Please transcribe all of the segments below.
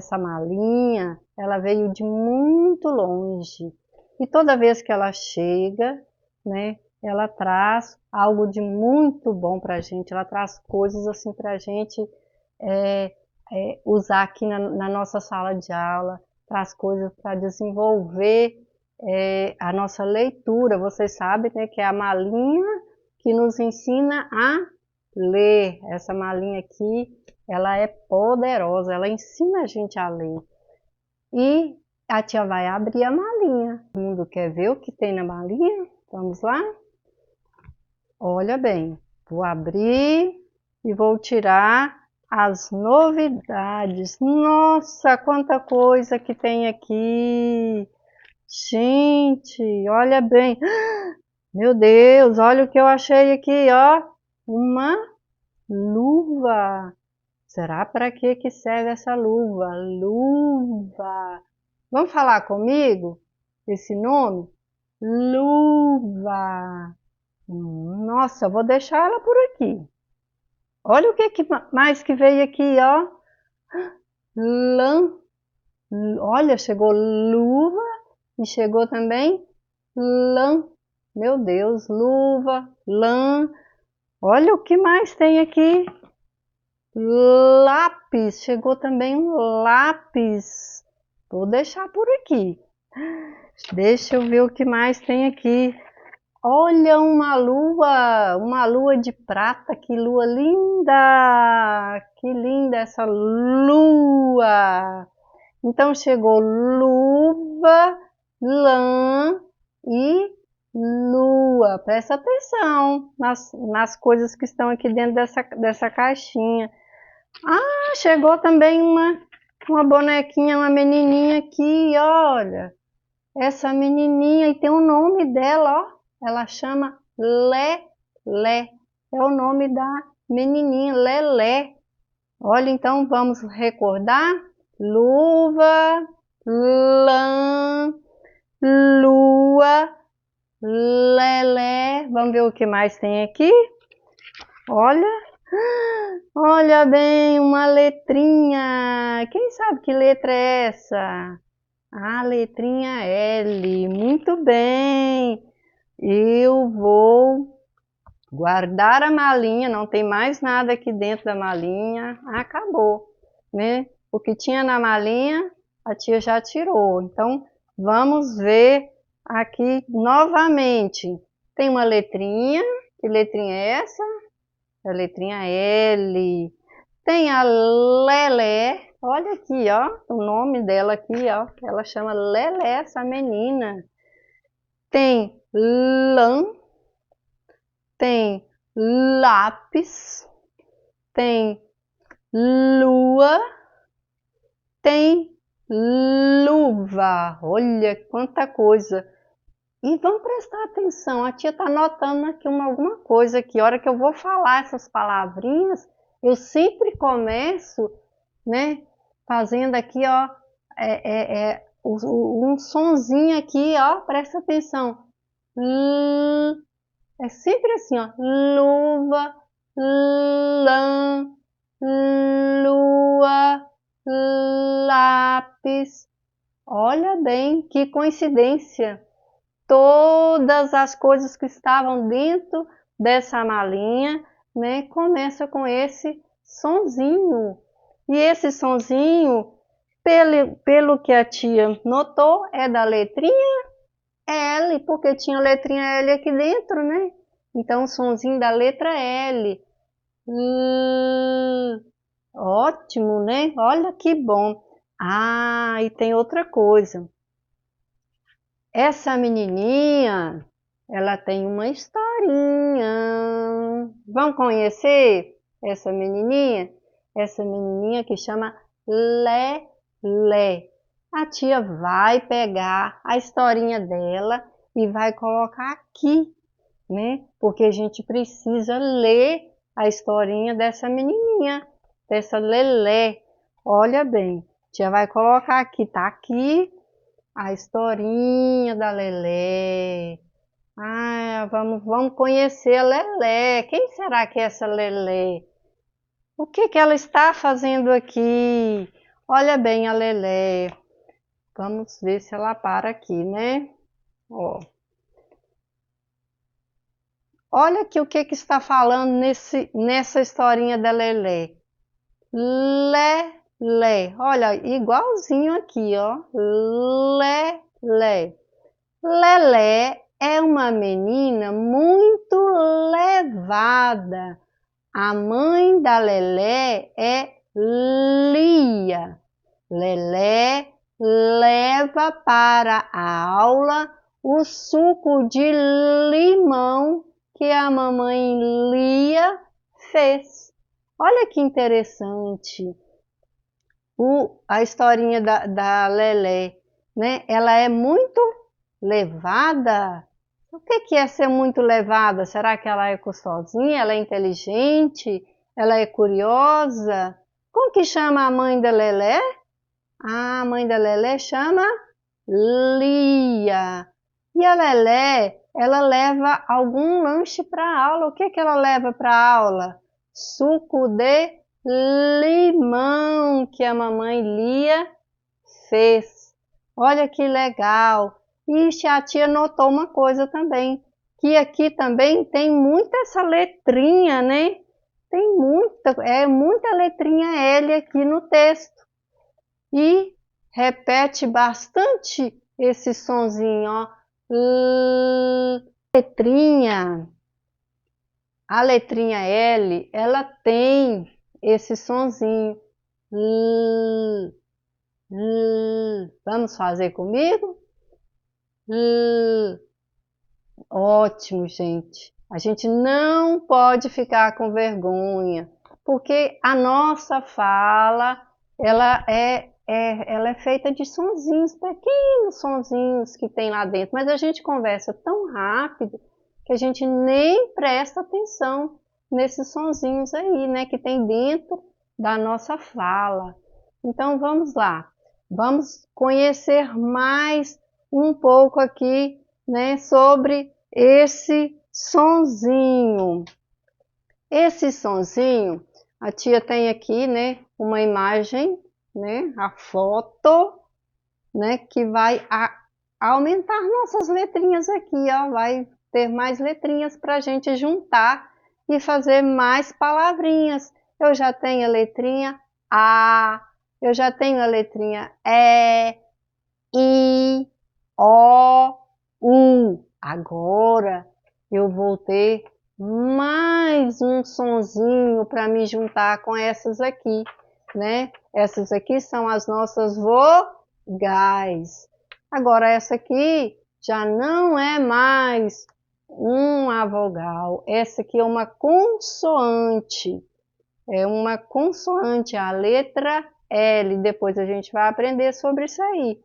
Essa malinha, ela veio de muito longe. E toda vez que ela chega, né, ela traz algo de muito bom para a gente. Ela traz coisas assim para a gente usar aqui na nossa sala de aula. Traz coisas para desenvolver a nossa leitura. Vocês sabem, né, que é a malinha que nos ensina a ler. Essa malinha aqui, ela é poderosa, ela ensina a gente a ler. E a tia vai abrir a malinha. Todo mundo quer ver o que tem na malinha? Vamos lá? Olha bem, vou abrir e vou tirar as novidades. Nossa, quanta coisa que tem aqui! Gente, olha bem. Meu Deus, olha o que eu achei aqui, ó. Uma luva. Será para que serve essa luva? Luva. Vamos falar comigo esse nome? Luva. Nossa, eu vou deixar ela por aqui. Olha o que mais que veio aqui, ó. Lã. Olha, chegou luva e chegou também lã. Meu Deus, luva, lã. Olha o que mais tem aqui. Lápis, chegou também um lápis. Vou deixar por aqui. Deixa eu ver o que mais tem aqui. Olha uma lua de prata, que lua linda! Que linda essa lua! Então chegou luva, lã e lua. Presta atenção nas coisas que estão aqui dentro dessa caixinha. Ah, chegou também uma bonequinha, uma menininha aqui, olha. Essa menininha, e tem o nome dela, ó. Ela chama Lelé. É o nome da menininha, Lelé. Olha, então vamos recordar. Luva, lã, lua, Lelé. Vamos ver o que mais tem aqui. Olha. Olha bem, uma letrinha. Quem sabe que letra é essa? A letrinha L. Muito bem. Eu vou guardar a malinha. Não tem mais nada aqui dentro da malinha. Acabou, né? O que tinha na malinha, a tia já tirou. Então, vamos ver aqui novamente. Tem uma letrinha. Que letrinha é essa? A letrinha L. Tem a Lelé. Olha aqui, ó, o nome dela aqui, ó. Ela chama Lelé, essa menina. Tem lã. Tem lápis. Tem lua. Tem luva. Olha quanta coisa. E vamos prestar atenção, a tia está anotando aqui alguma coisa aqui. A hora que eu vou falar essas palavrinhas, eu sempre começo, né, fazendo aqui, ó, um sonzinho aqui, ó, presta atenção. É sempre assim, ó, luva, lã, lua, lápis. Olha bem, que coincidência. Todas as coisas que estavam dentro dessa malinha, né, começa com esse sonzinho. E esse sonzinho, pelo que a tia notou, é da letrinha L, porque tinha a letrinha L aqui dentro, né? Então, o sonzinho da letra L. Ótimo, né? Olha que bom. Ah, e tem outra coisa. Essa menininha, ela tem uma historinha. Vamos conhecer essa menininha? Essa menininha que chama Lelé. A tia vai pegar a historinha dela e vai colocar aqui, né? Porque a gente precisa ler a historinha dessa menininha, dessa Lelé. Olha bem, a tia vai colocar aqui, tá aqui a historinha da Lelé. Ah, vamos conhecer a Lelé. Quem será que é essa Lelé? O que ela está fazendo aqui? Olha bem a Lelé. Vamos ver se ela para aqui, né? Ó. Olha aqui o que que está falando nessa historinha da Lelé. Lelé. Olha, igualzinho aqui, ó. Lelé. Lelé é uma menina muito levada. A mãe da Lelé é Lia. Lelé leva para a aula o suco de limão que a mamãe Lia fez. Olha que interessante a historinha da Lelé, né? Ela é muito levada. O que é ser muito levada? Será que ela é custosinha? Ela é inteligente? Ela é curiosa? Como que chama a mãe da Lelé? A mãe da Lelé chama Lia. E a Lelé, ela leva algum lanche para a aula. O que ela leva para a aula? Suco de limão que a mamãe Lia fez. Olha que legal. E a tia notou uma coisa também, que aqui também tem muita essa letrinha, né? Tem muita letrinha L aqui no texto. E repete bastante esse sonzinho, ó. Letrinha. A letrinha L, ela tem esse sonzinho. Vamos fazer comigo? Ótimo, gente. A gente não pode ficar com vergonha, porque a nossa fala, ela é feita de sonzinhos, pequenos sonzinhos que tem lá dentro, mas a gente conversa tão rápido que a gente nem presta atenção nesses sonzinhos aí, né, que tem dentro da nossa fala. Então vamos lá, vamos conhecer mais um pouco aqui, né, sobre esse sonzinho. Esse sonzinho, a tia tem aqui, né, uma imagem, né, a foto, né, que vai aumentar nossas letrinhas aqui, ó, vai ter mais letrinhas para a gente juntar e fazer mais palavrinhas. Eu já tenho a letrinha A, eu já tenho a letrinha E, I, O, U. Agora eu vou ter mais um sonzinho para me juntar com essas aqui, né? Essas aqui são as nossas vogais. Agora essa aqui já não é mais uma vogal. Essa aqui é uma consoante. É uma consoante, a letra L. Depois a gente vai aprender sobre isso aí,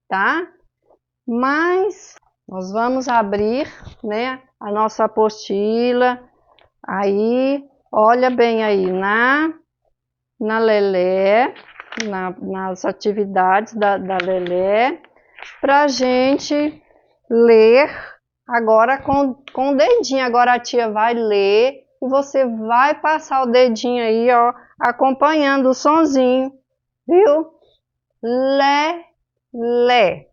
tá? Mas nós vamos abrir, né, a nossa apostila. Aí, olha bem aí na Lelé, nas atividades da Lelé, para a gente ler agora com o dedinho. Agora a tia vai ler e você vai passar o dedinho aí, ó, acompanhando o sonzinho, viu? Lelé.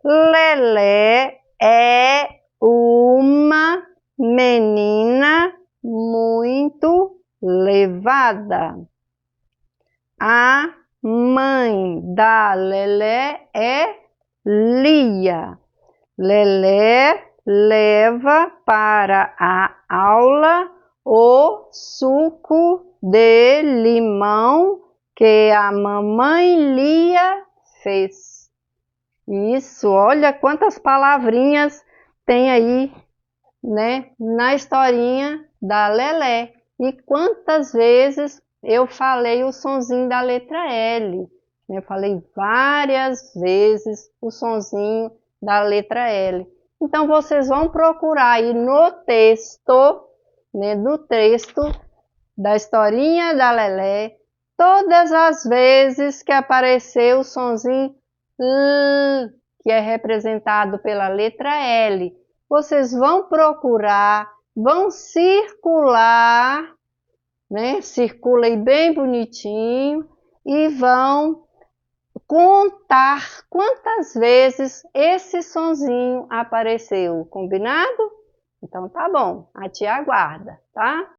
Lelé é uma menina muito levada. A mãe da Lelé é Lia. Lelé leva para a aula o suco de limão que a mamãe Lia fez. Isso, olha quantas palavrinhas tem aí, né, na historinha da Lelé. E quantas vezes eu falei o sonzinho da letra L. Eu falei várias vezes o sonzinho da letra L. Então, vocês vão procurar aí no texto, né, do texto da historinha da Lelé, todas as vezes que apareceu o sonzinho L, que é representado pela letra L. Vocês vão procurar, vão circular, né? Circula aí bem bonitinho e vão contar quantas vezes esse sonzinho apareceu, combinado? Então tá bom, a tia aguarda, tá?